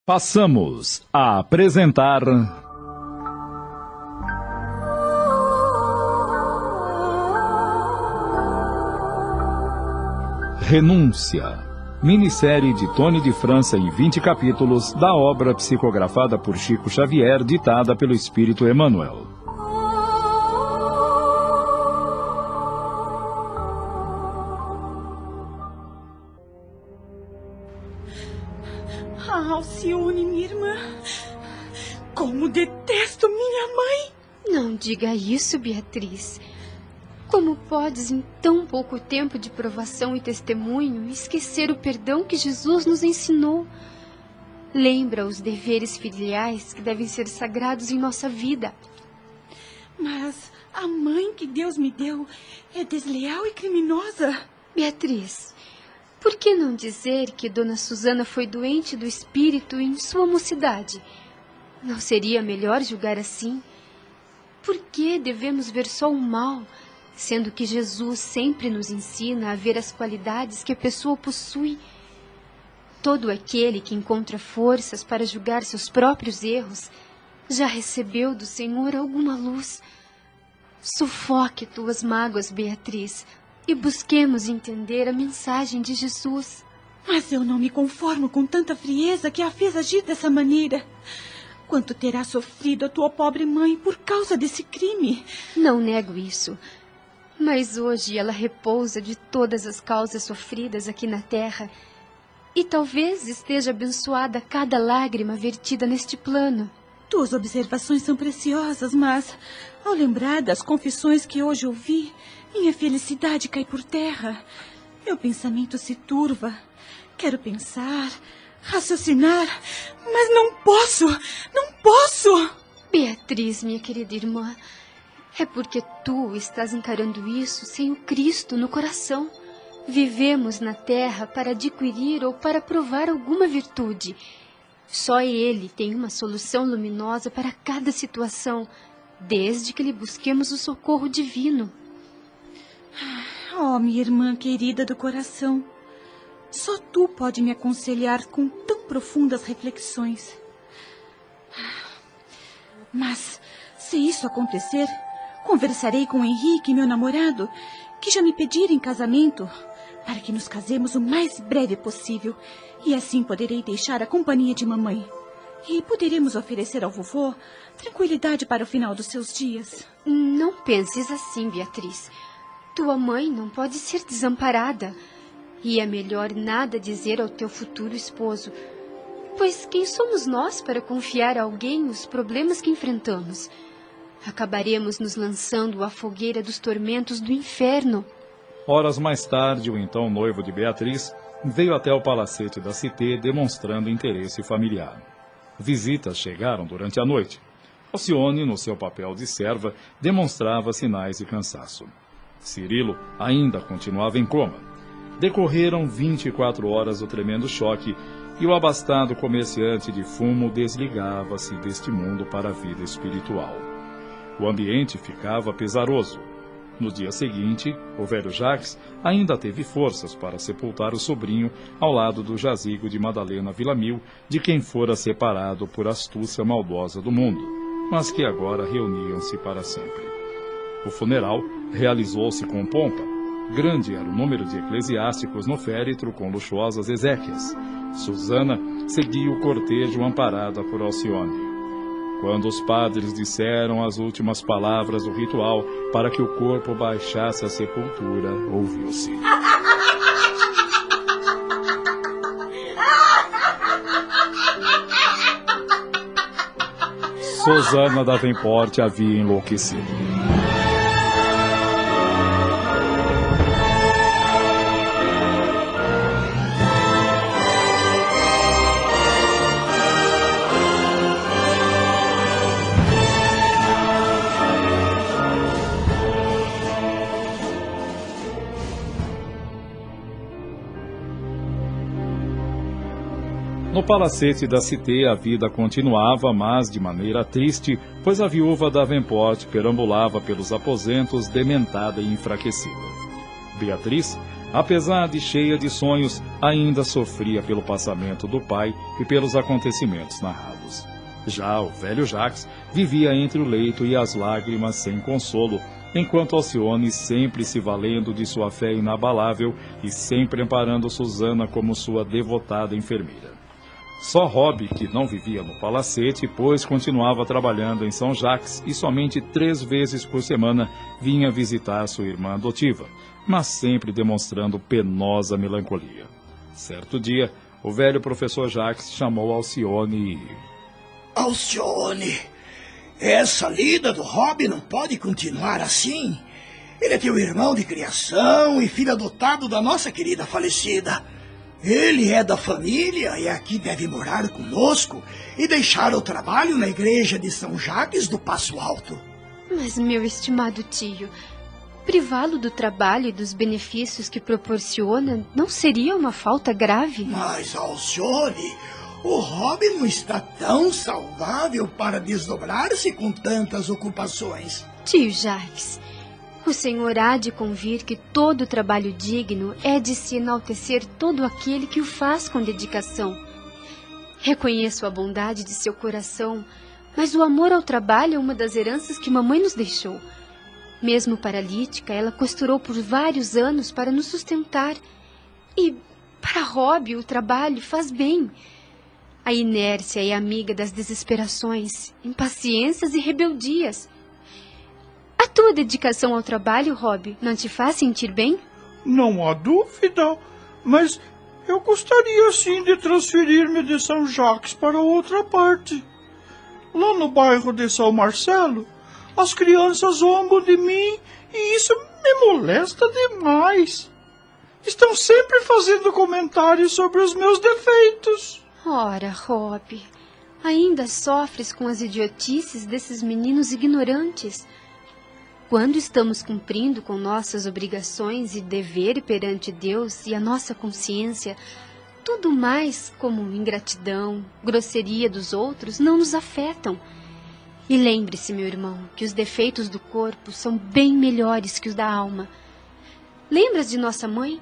Passamos a apresentar Renúncia, minissérie de Tony de França em 20 capítulos da obra psicografada por Chico Xavier, ditada pelo Espírito Emmanuel. Alcione, minha irmã, como detesto minha mãe. Não diga isso, Beatriz. Como podes, em tão pouco tempo de provação e testemunho, esquecer o perdão que Jesus nos ensinou? Lembra os deveres filiais que devem ser sagrados em nossa vida. Mas a mãe que Deus me deu é desleal e criminosa. Beatriz, por que não dizer que Dona Susana foi doente do espírito em sua mocidade? Não seria melhor julgar assim? Por que devemos ver só o mal, sendo que Jesus sempre nos ensina a ver as qualidades que a pessoa possui? Todo aquele que encontra forças para julgar seus próprios erros já recebeu do Senhor alguma luz. Sufoque tuas mágoas, Beatriz, e busquemos entender a mensagem de Jesus. Mas eu não me conformo com tanta frieza que a fez agir dessa maneira. Quanto terá sofrido a tua pobre mãe por causa desse crime? Não nego isso. Mas hoje ela repousa de todas as causas sofridas aqui na terra. E talvez esteja abençoada cada lágrima vertida neste plano. Tuas observações são preciosas, mas ao lembrar das confissões que hoje ouvi, minha felicidade cai por terra. Meu pensamento se turva. Quero pensar, raciocinar, mas não posso, não posso. Beatriz, minha querida irmã, é porque tu estás encarando isso sem o Cristo no coração. Vivemos na terra para adquirir ou para provar alguma virtude. Só Ele tem uma solução luminosa para cada situação, desde que lhe busquemos o socorro divino. Oh, minha irmã querida do coração, só tu pode me aconselhar com tão profundas reflexões. Mas, se isso acontecer, conversarei com Henrique, meu namorado, que já me pediram em casamento, para que nos casemos o mais breve possível, e assim poderei deixar a companhia de mamãe. E poderemos oferecer ao vovô tranquilidade para o final dos seus dias. Não penses assim, Beatriz. Tua mãe não pode ser desamparada. E é melhor nada dizer ao teu futuro esposo, pois quem somos nós para confiar a alguém os problemas que enfrentamos? Acabaremos nos lançando à fogueira dos tormentos do inferno. Horas mais tarde, o então noivo de Beatriz veio até o palacete da Cité demonstrando interesse familiar. Visitas chegaram durante a noite. Alcione, no seu papel de serva, demonstrava sinais de cansaço. Cirilo ainda continuava em coma. Decorreram 24 horas do tremendo choque e o abastado comerciante de fumo desligava-se deste mundo para a vida espiritual. O ambiente ficava pesaroso. No dia seguinte, o velho Jacques ainda teve forças para sepultar o sobrinho ao lado do jazigo de Madalena Villamil, de quem fora separado por astúcia maldosa do mundo, mas que agora reuniam-se para sempre. O funeral realizou-se com pompa. Grande era o número de eclesiásticos no féretro com luxuosas exéquias. Susana seguia o cortejo amparada por Alcione. Quando os padres disseram as últimas palavras do ritual para que o corpo baixasse à sepultura, ouviu-se: Susana Davenport havia enlouquecido. No palacete da Cité a vida continuava, mas de maneira triste, pois a viúva Davenport perambulava pelos aposentos dementada e enfraquecida. Beatriz apesar de cheia de sonhos, ainda sofria pelo passamento do pai e pelos acontecimentos narrados. Já o velho Jacques vivia entre o leito e as lágrimas sem consolo, enquanto Alcione, sempre se valendo de sua fé inabalável e sempre amparando Susana como sua devotada enfermeira. Só Rob, que não vivia no palacete, pois continuava trabalhando em São Jacques e somente 3 vezes por semana vinha visitar sua irmã adotiva, mas sempre demonstrando penosa melancolia. Certo dia, o velho professor Jacques chamou Alcione e... Alcione, essa lida do Rob não pode continuar assim. Ele é teu irmão de criação e filho adotado da nossa querida falecida. Ele é da família e aqui deve morar conosco e deixar o trabalho na igreja de São Jacques do Passo Alto. Mas, meu estimado tio, privá-lo do trabalho e dos benefícios que proporciona não seria uma falta grave? Mas, Alcione, o Rob não está tão saudável para desdobrar-se com tantas ocupações. Tio Jacques, o senhor há de convir que todo trabalho digno é de se enaltecer todo aquele que o faz com dedicação. Reconheço a bondade de seu coração, mas o amor ao trabalho é uma das heranças que mamãe nos deixou. Mesmo paralítica, ela costurou por vários anos para nos sustentar. E para Rob o trabalho faz bem. A inércia é amiga das desesperações, impaciências e rebeldias. A tua dedicação ao trabalho, Rob, não te faz sentir bem? Não há dúvida, mas eu gostaria sim de transferir-me de São Jacques para outra parte. Lá no bairro de São Marcelo, as crianças zombam de mim e isso me molesta demais. Estão sempre fazendo comentários sobre os meus defeitos. Ora, Rob, ainda sofres com as idiotices desses meninos ignorantes. Quando estamos cumprindo com nossas obrigações e dever perante Deus e a nossa consciência, tudo mais como ingratidão, grosseria dos outros não nos afetam. E lembre-se, meu irmão, que os defeitos do corpo são bem melhores que os da alma. Lembras de nossa mãe?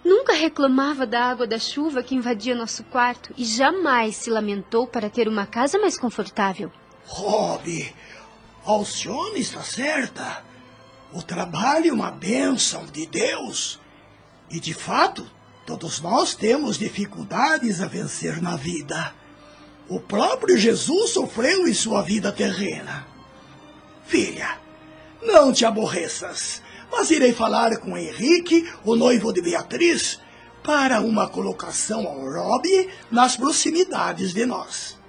Nunca reclamava da água da chuva que invadia nosso quarto e jamais se lamentou para ter uma casa mais confortável. Rob, Alcione está certa. O trabalho é uma bênção de Deus. E, de fato, todos nós temos dificuldades a vencer na vida. O próprio Jesus sofreu em sua vida terrena. Filha, não te aborreças, mas irei falar com Henrique, o noivo de Beatriz, para uma colocação ao Rob nas proximidades de nós.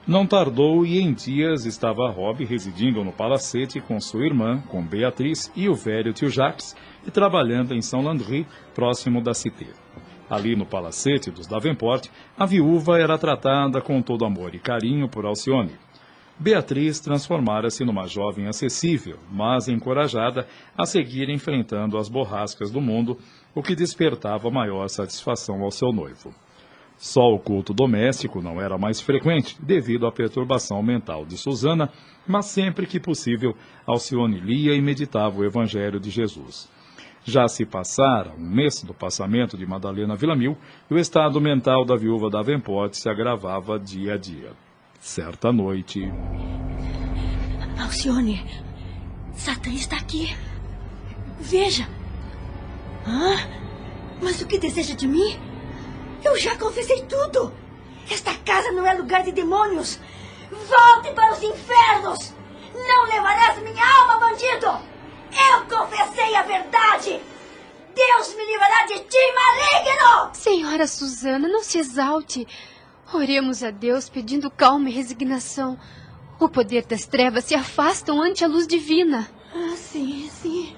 Não tardou e em dias estava Rob residindo no palacete com sua irmã, com Beatriz e o velho tio Jacques, e trabalhando em São Landry, próximo da Cité. Ali no palacete dos Davenport, a viúva era tratada com todo amor e carinho por Alcione. Beatriz transformara-se numa jovem acessível, mas encorajada a seguir enfrentando as borrascas do mundo, o que despertava maior satisfação ao seu noivo. Só o culto doméstico não era mais frequente, devido à perturbação mental de Susana, mas sempre que possível, Alcione lia e meditava o Evangelho de Jesus. Já se passara 1 mês do passamento de Madalena Villamil, e o estado mental da viúva Davenport se agravava dia a dia. Certa noite... Alcione, Satã está aqui. Veja. Mas o que deseja de mim? Eu já confessei tudo. Esta casa não é lugar de demônios. Volte para os infernos. Não levarás minha alma, bandido. Eu confessei a verdade. Deus me livrará de ti, maligno. Senhora Susana, não se exalte. Oremos a Deus pedindo calma e resignação. O poder das trevas se afastam ante a luz divina. Sim, sim.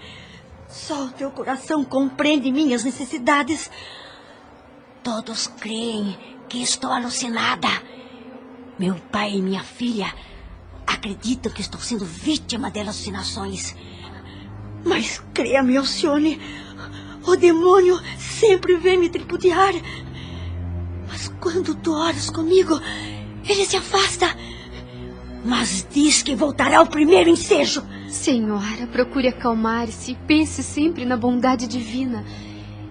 Só o teu coração compreende minhas necessidades. Todos creem que estou alucinada. Meu pai e minha filha acreditam que estou sendo vítima de alucinações. Mas creia-me, Alcione, o demônio sempre vem me tripudiar. Mas quando tu oras comigo, ele se afasta. Mas diz que voltará ao primeiro ensejo. Senhora, procure acalmar-se e pense sempre na bondade divina.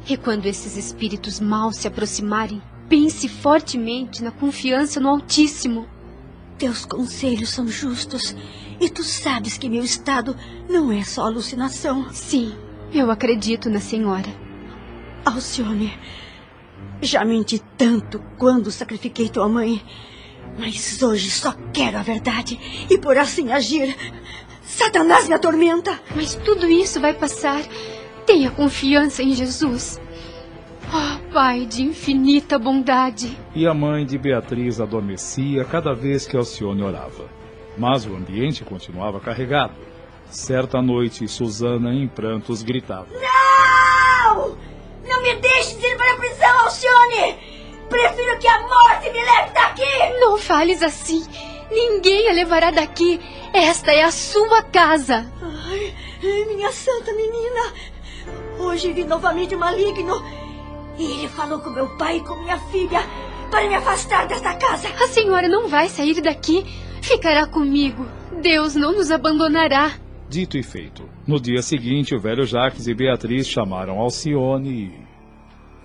E quando esses espíritos maus se aproximarem, pense fortemente na confiança no Altíssimo. Teus conselhos são justos. E tu sabes que meu estado não é só alucinação. Sim, eu acredito na senhora. Alcione, já menti tanto quando sacrifiquei tua mãe. Mas hoje só quero a verdade. E por assim agir, Satanás me atormenta. Mas tudo isso vai passar. Tenha confiança em Jesus. Oh, Pai de infinita bondade. E a mãe de Beatriz adormecia cada vez que Alcione orava. Mas o ambiente continuava carregado. Certa noite, Susana, em prantos, gritava: Não! Não me deixes ir para a prisão, Alcione! Prefiro que a morte me leve daqui! Não fales assim. Ninguém a levará daqui. Esta é a sua casa. Ai, minha santa menina. Hoje vi novamente o maligno. E ele falou com meu pai e com minha filha para me afastar desta casa. A senhora não vai sair daqui. Ficará comigo. Deus não nos abandonará. Dito e feito. No dia seguinte, o velho Jacques e Beatriz chamaram Alcione e...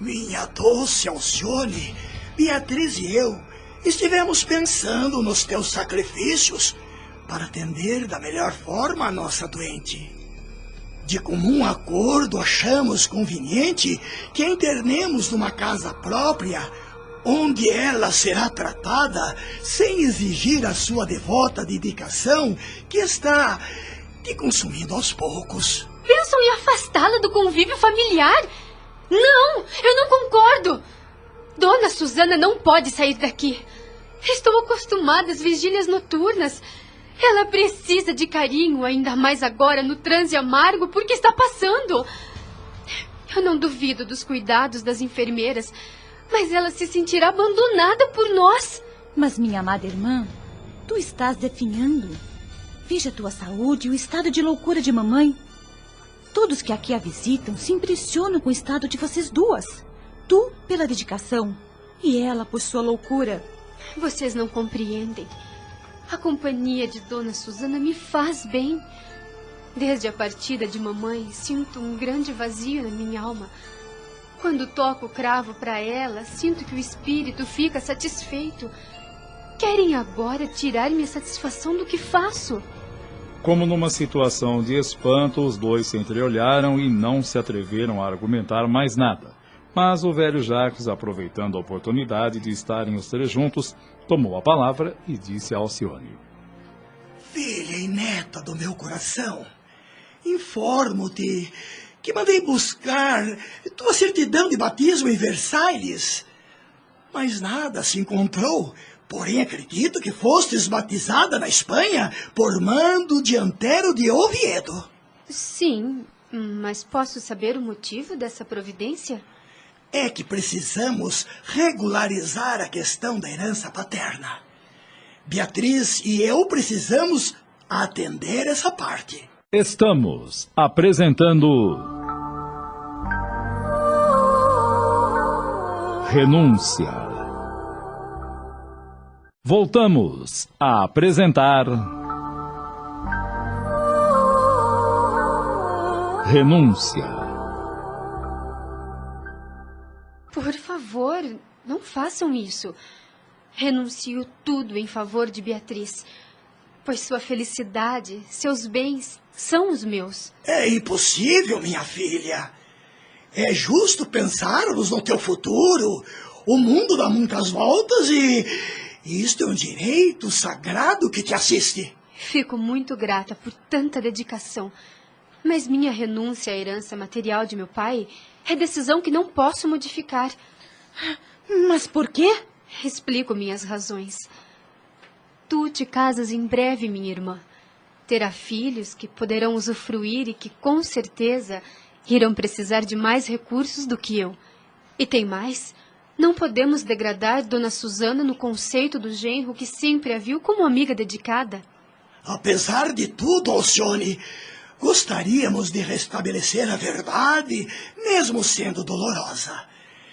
Minha doce Alcione, Beatriz e eu estivemos pensando nos teus sacrifícios para atender da melhor forma a nossa doente. De comum acordo, achamos conveniente que a internemos numa casa própria, onde ela será tratada sem exigir a sua devota dedicação, que está te consumindo aos poucos. Pensam em afastá-la do convívio familiar? Não, eu não concordo. Dona Susana não pode sair daqui. Estou acostumada às vigílias noturnas. Ela precisa de carinho, ainda mais agora no transe amargo porque está passando. Eu não duvido dos cuidados das enfermeiras, mas ela se sentirá abandonada por nós. Mas, minha amada irmã, tu estás definhando. Veja tua saúde e o estado de loucura de mamãe. Todos que aqui a visitam se impressionam com o estado de vocês duas. Tu pela dedicação e ela por sua loucura. Vocês não compreendem. A companhia de Dona Susana me faz bem. Desde a partida de mamãe, sinto um grande vazio na minha alma. Quando toco o cravo para ela, sinto que o espírito fica satisfeito. Querem agora tirar-me a satisfação do que faço. Como numa situação de espanto, os dois se entreolharam e não se atreveram a argumentar mais nada. Mas o velho Jacques, aproveitando a oportunidade de estarem os três juntos, tomou a palavra e disse a Alcione: Filha e neta do meu coração, informo-te que mandei buscar tua certidão de batismo em Versalhes, mas nada se encontrou. Porém, acredito que fostes batizada na Espanha por mando de Antero de Oviedo. Sim, mas posso saber o motivo dessa providência? É que precisamos regularizar a questão da herança paterna. Beatriz e eu precisamos atender essa parte. Estamos apresentando Renúncia. Voltamos a apresentar Renúncia. Por favor, não façam isso. Renuncio tudo em favor de Beatriz, pois sua felicidade, seus bens, são os meus. É impossível, minha filha. É justo pensarmos no teu futuro. O mundo dá muitas voltas e isto é um direito sagrado que te assiste. Fico muito grata por tanta dedicação, mas minha renúncia à herança material de meu pai é decisão que não posso modificar. Mas por quê? Explico minhas razões. Tu te casas em breve, minha irmã. Terá filhos que poderão usufruir e que, com certeza, irão precisar de mais recursos do que eu. E tem mais. Não podemos degradar Dona Susana no conceito do genro que sempre a viu como amiga dedicada. Apesar de tudo, Alcione, gostaríamos de restabelecer a verdade, mesmo sendo dolorosa.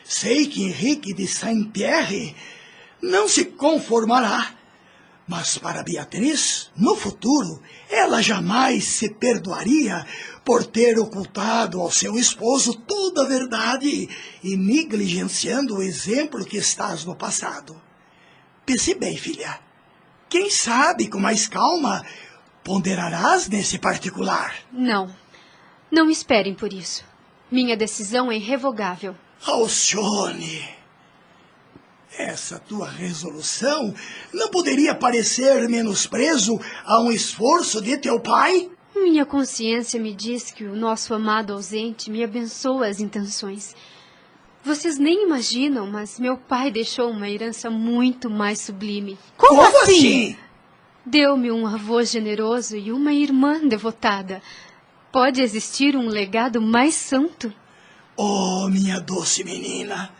Sei que Henrique de Saint-Pierre não se conformará, Mas para Beatriz, no futuro, ela jamais se perdoaria por ter ocultado ao seu esposo toda a verdade e negligenciando o exemplo que estás no passado. Pense bem, filha. Quem sabe, com mais calma, ponderarás nesse particular. Não. Não esperem por isso. Minha decisão é irrevogável. Alcione, essa tua resolução não poderia parecer menosprezo a um esforço de teu pai? Minha consciência me diz que o nosso amado ausente me abençoa as intenções. Vocês nem imaginam, mas meu pai deixou uma herança muito mais sublime. Como assim? Deu-me um avô generoso e uma irmã devotada. Pode existir um legado mais santo? Oh, minha doce menina,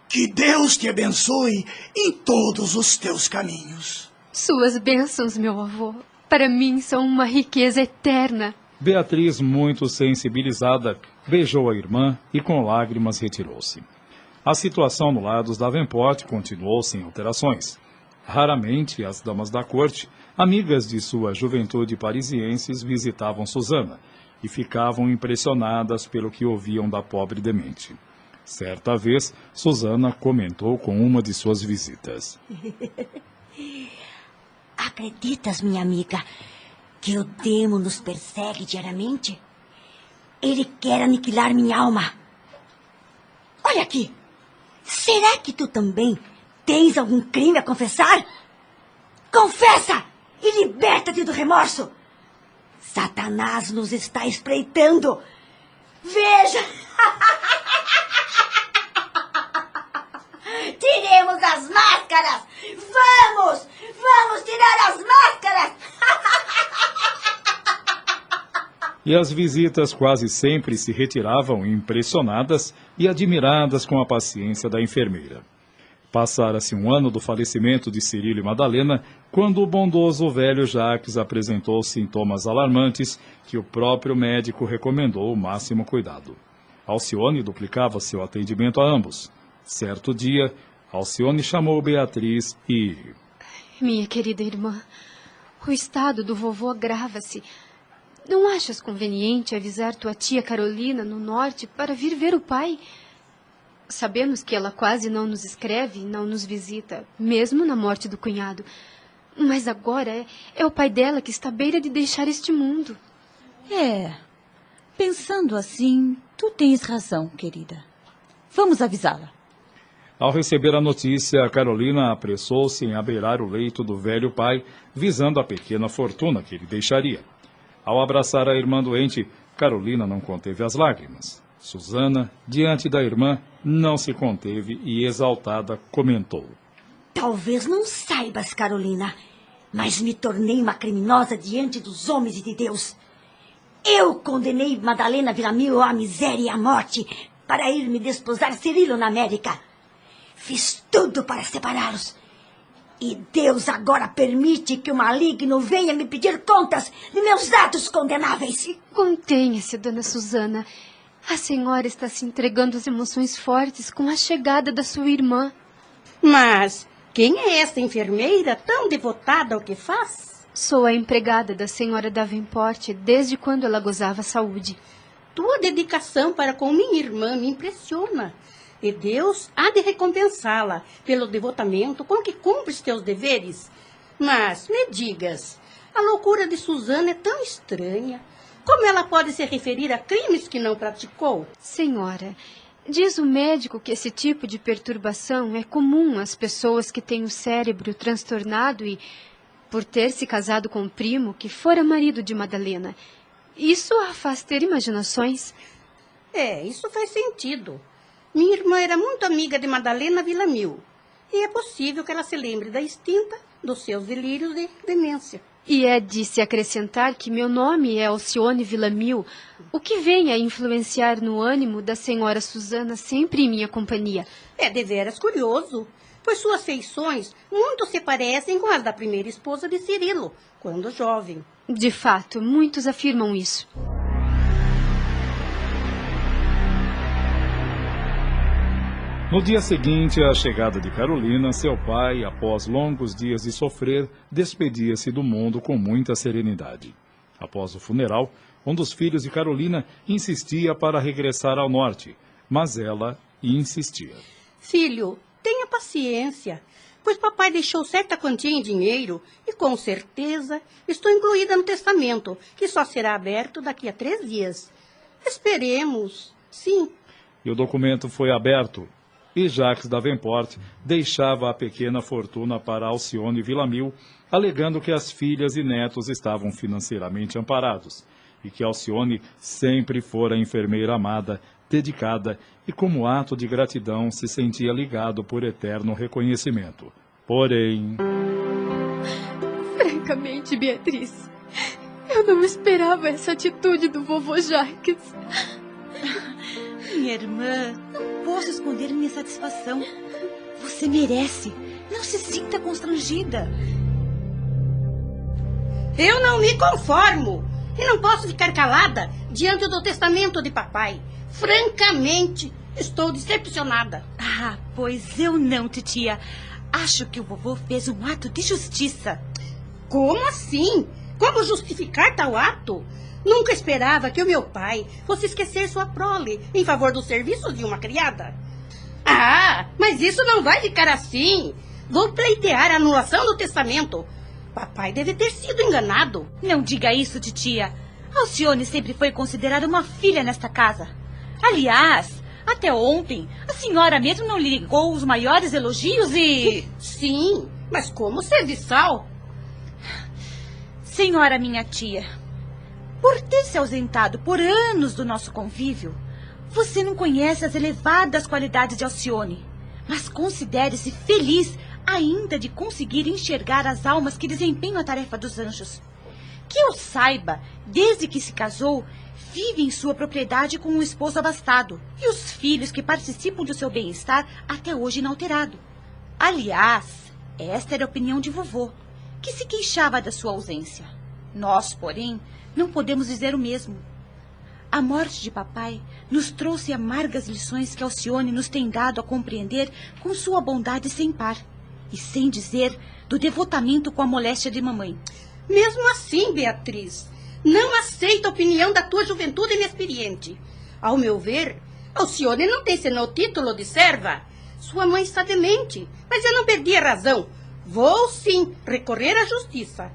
que Deus te abençoe em todos os teus caminhos. Suas bênçãos, meu avô, para mim são uma riqueza eterna. Beatriz, muito sensibilizada, beijou a irmã e com lágrimas retirou-se. A situação no lar dos Davenport continuou sem alterações. Raramente as damas da corte, amigas de sua juventude parisienses, visitavam Susana e ficavam impressionadas pelo que ouviam da pobre demente. Certa vez, Susana comentou com uma de suas visitas. Acreditas, minha amiga, que o demo nos persegue diariamente? Ele quer aniquilar minha alma. Olha aqui. Será que tu também tens algum crime a confessar? Confessa e liberta-te do remorso. Satanás nos está espreitando. Veja! Tiremos as máscaras! Vamos! Vamos tirar as máscaras! E as visitas quase sempre se retiravam impressionadas e admiradas com a paciência da enfermeira. Passara-se um ano do falecimento de Cirilo e Madalena, quando o bondoso velho Jacques apresentou sintomas alarmantes que o próprio médico recomendou o máximo cuidado. Alcione duplicava seu atendimento a ambos. Certo dia, Alcione chamou Beatriz e... Minha querida irmã, o estado do vovô agrava-se. Não achas conveniente avisar tua tia Carolina no norte para vir ver o pai? Sabemos que ela quase não nos escreve e não nos visita, mesmo na morte do cunhado. Mas agora é o pai dela que está à beira de deixar este mundo. Pensando assim, tu tens razão, querida. Vamos avisá-la. Ao receber a notícia, Carolina apressou-se em abeirar o leito do velho pai, visando a pequena fortuna que ele deixaria. Ao abraçar a irmã doente, Carolina não conteve as lágrimas. Susana, diante da irmã, não se conteve e, exaltada, comentou. Talvez não saibas, Carolina, mas me tornei uma criminosa diante dos homens e de Deus. Eu condenei Madalena Villamil à miséria e à morte para ir me desposar Cirilo na América. Fiz tudo para separá-los. E Deus agora permite que o maligno venha me pedir contas de meus atos condenáveis. Contenha-se, dona Susana. A senhora está se entregando às emoções fortes com a chegada da sua irmã. Mas quem é essa enfermeira tão devotada ao que faz? Sou a empregada da senhora Davenport desde quando ela gozava saúde. Tua dedicação para com minha irmã me impressiona. E Deus há de recompensá-la pelo devotamento com que cumpres teus deveres. Mas me digas, a loucura de Susana é tão estranha. Como ela pode se referir a crimes que não praticou? Senhora, diz o médico que esse tipo de perturbação é comum às pessoas que têm o cérebro transtornado e, por ter se casado com um primo que fora marido de Madalena, isso a faz ter imaginações. Isso faz sentido. Minha irmã era muito amiga de Madalena Villamil. E é possível que ela se lembre da extinta dos seus delírios de demência. E é de se acrescentar que meu nome é Alcione Villamil, o que vem a influenciar no ânimo da senhora Susana sempre em minha companhia. É deveras curioso, pois suas feições muito se parecem com as da primeira esposa de Cirilo, quando jovem. De fato, muitos afirmam isso. No dia seguinte à chegada de Carolina, seu pai, após longos dias de sofrer, despedia-se do mundo com muita serenidade. Após o funeral, um dos filhos de Carolina insistia para regressar ao norte, mas ela insistia. Filho, tenha paciência, pois papai deixou certa quantia em dinheiro e, com certeza, estou incluída no testamento, que só será aberto daqui a 3 dias. Esperemos, sim. E o documento foi aberto, e Jacques Davenport deixava a pequena fortuna para Alcione Villamil, alegando que as filhas e netos estavam financeiramente amparados, e que Alcione sempre fora a enfermeira amada, dedicada, e como ato de gratidão se sentia ligado por eterno reconhecimento. Porém... Francamente, Beatriz, eu não esperava essa atitude do vovô Jacques. Minha irmã, não posso esconder minha satisfação. Você merece. Não se sinta constrangida. Eu não me conformo e não posso ficar calada diante do testamento de papai. Francamente, estou decepcionada. Ah, pois eu não, titia. Acho que o vovô fez um ato de justiça. Como assim? Como justificar tal ato? Nunca esperava que o meu pai fosse esquecer sua prole em favor dos serviços de uma criada. Ah, mas isso não vai ficar assim. Vou pleitear a anulação do testamento. Papai deve ter sido enganado. Não diga isso, titia. Alcione sempre foi considerada uma filha nesta casa. Aliás, até ontem, a senhora mesmo não lhe ligou os maiores elogios e... Sim, mas como serviçal? Senhora minha tia, por ter se ausentado por anos do nosso convívio, você não conhece as elevadas qualidades de Alcione, mas considere-se feliz ainda de conseguir enxergar as almas que desempenham a tarefa dos anjos. Que eu saiba, desde que se casou, vive em sua propriedade com um esposo abastado e os filhos que participam do seu bem-estar até hoje inalterado. Aliás, esta era a opinião de vovô, que se queixava da sua ausência. Nós, porém, não podemos dizer o mesmo. A morte de papai nos trouxe amargas lições que Alcione nos tem dado a compreender com sua bondade sem par, e sem dizer do devotamento com a moléstia de mamãe. Mesmo assim, Beatriz, não aceito a opinião da tua juventude inexperiente. Ao meu ver, Alcione não tem senão o título de serva. Sua mãe está demente, mas eu não perdi a razão. Vou, sim, recorrer à justiça.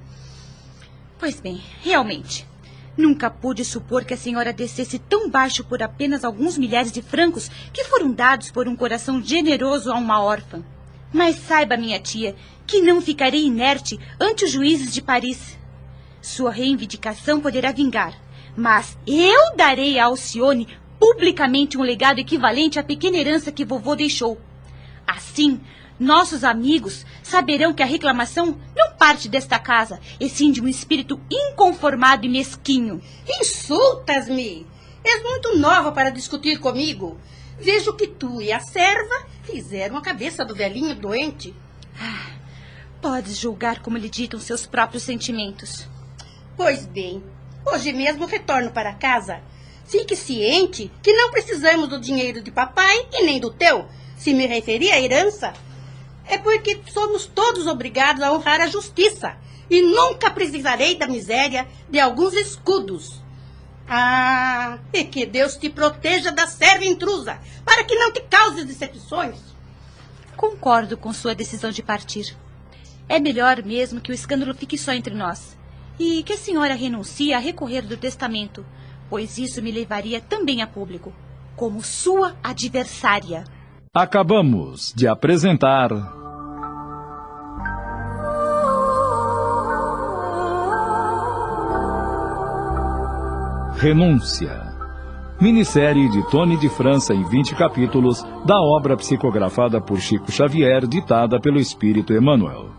Pois bem, realmente, nunca pude supor que a senhora descesse tão baixo por apenas alguns milhares de francos que foram dados por um coração generoso a uma órfã. Mas saiba, minha tia, que não ficarei inerte ante os juízes de Paris. Sua reivindicação poderá vingar, mas eu darei a Alcione publicamente um legado equivalente à pequena herança que vovô deixou. Assim, nossos amigos saberão que a reclamação não parte desta casa, e sim de um espírito inconformado e mesquinho. Insultas-me! És muito nova para discutir comigo. Vejo que tu e a serva fizeram a cabeça do velhinho doente. Ah, podes julgar como lhe ditam seus próprios sentimentos. Pois bem, hoje mesmo retorno para casa. Fique ciente que não precisamos do dinheiro de papai e nem do teu. Se me referir à herança, é porque somos todos obrigados a honrar a justiça e nunca precisarei da miséria de alguns escudos. Ah, e que Deus te proteja da serva intrusa, para que não te cause decepções. Concordo com sua decisão de partir. É melhor mesmo que o escândalo fique só entre nós, e que a senhora renuncie a recorrer do testamento, pois isso me levaria também a público, como sua adversária. Acabamos de apresentar... Renúncia. Minissérie de Tony de França em 20 capítulos da obra psicografada por Chico Xavier, ditada pelo Espírito Emmanuel.